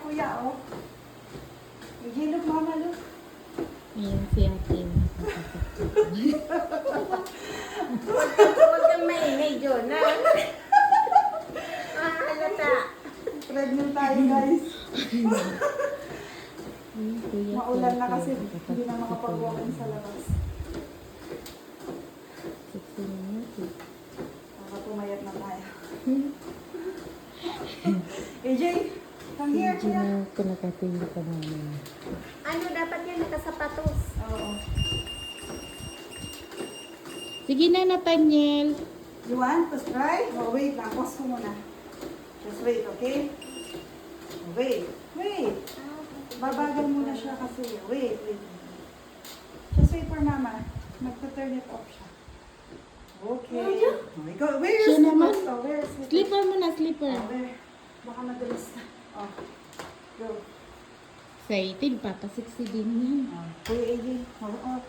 kuya, oh. AJ, look, mama, look. Ayan si ate. Huwag kang maingay, Jonah. Halata. Pregnant tayo, guys. Ayan, kuya, Maulan na ate. kasi hindi na makapag-walking sa labas. 60 minutes. Baka pumayat na tayo. AJ, come here, Medyo kuya. na pinakatindi ka namin. Ano, dapat yan nakasapatos. Oo. Sige na, Nathaniel. You want to try? Oh, wait lang. Pause ko muna. Just wait, okay? Wait. Wait. Babagal muna siya kasi. Wait. Just wait for mama. Magta-turn it off siya. Okay. Oh my God. Where is Siya naman. slipper? Oh, where is slipper? Slipper mo na, slipper. Oh, where? Baka madalas na. Oh. Go. Excited, Papa 60 din yan. Oh. Kuya AJ. Oh, oh.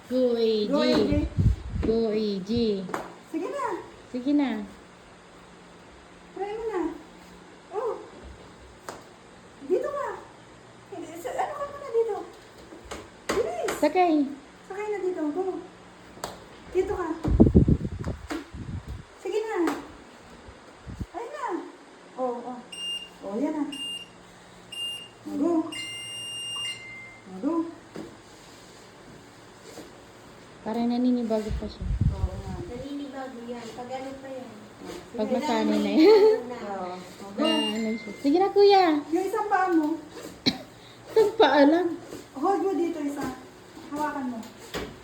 Go, AG. Go AJ. Go, AG. Sige na. Sige na. Try mo na. Oh. Dito ka. Ano ka muna dito? Bilis. Sakay. Sakay na dito. Go. Dito ka. Sige na. Ay na. Oh, oh. Oh, yan na. Oh, go. Oh, go. Para naninibago pa siya. Oo nga. Naninibago yan. Pag ano pa yan. Pag nasanay na yan. Oo. Oh, go. Na, ano siya. Sige na, kuya. Yung isang paa mo. Saan paalam? Hold mo dito isa. Hawakan mo.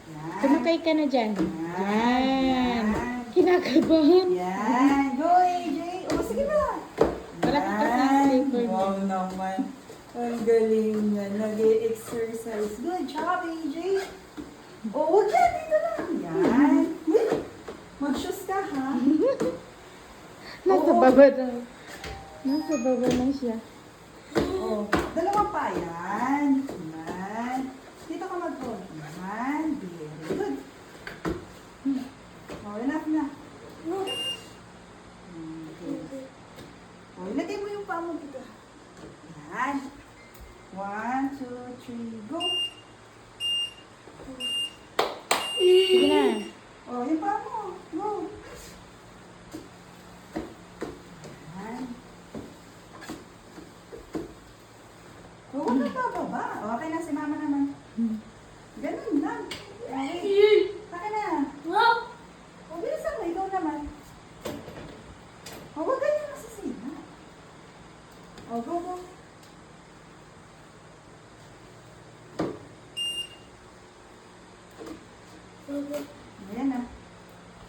Yan. Sumakay ka na dyan. Yan. Kinakabahan. Yan. Go, AJ. Oh, sige na. Wala ka kasi slipper niya. Wow naman. Ang galing na. Nag-exercise. Good job, AJ. Oh, huwag yan. Dito lang. Yan. Wait. Mag-shoes ka, ha? Nasa Oo. baba na. Nasa baba na siya. Oh, dalawang pa. Yan. Yan. Dito ka mag-hold. Yan. Very good. Oh, enough na. Okay. Oh, ilagay mo yung paa mo dito. Yan. 1, 2, 3, go. Sige na. Oh, yung paa mo. Go. Yan. Oh, huwag na bababa. Oh, okay na si mama naman. Ganun lang. Okay. Akin na. Oh, bilisan mo. Ikaw naman. Oh, huwag ganyan masasina. Oh, go, go. Ayan na.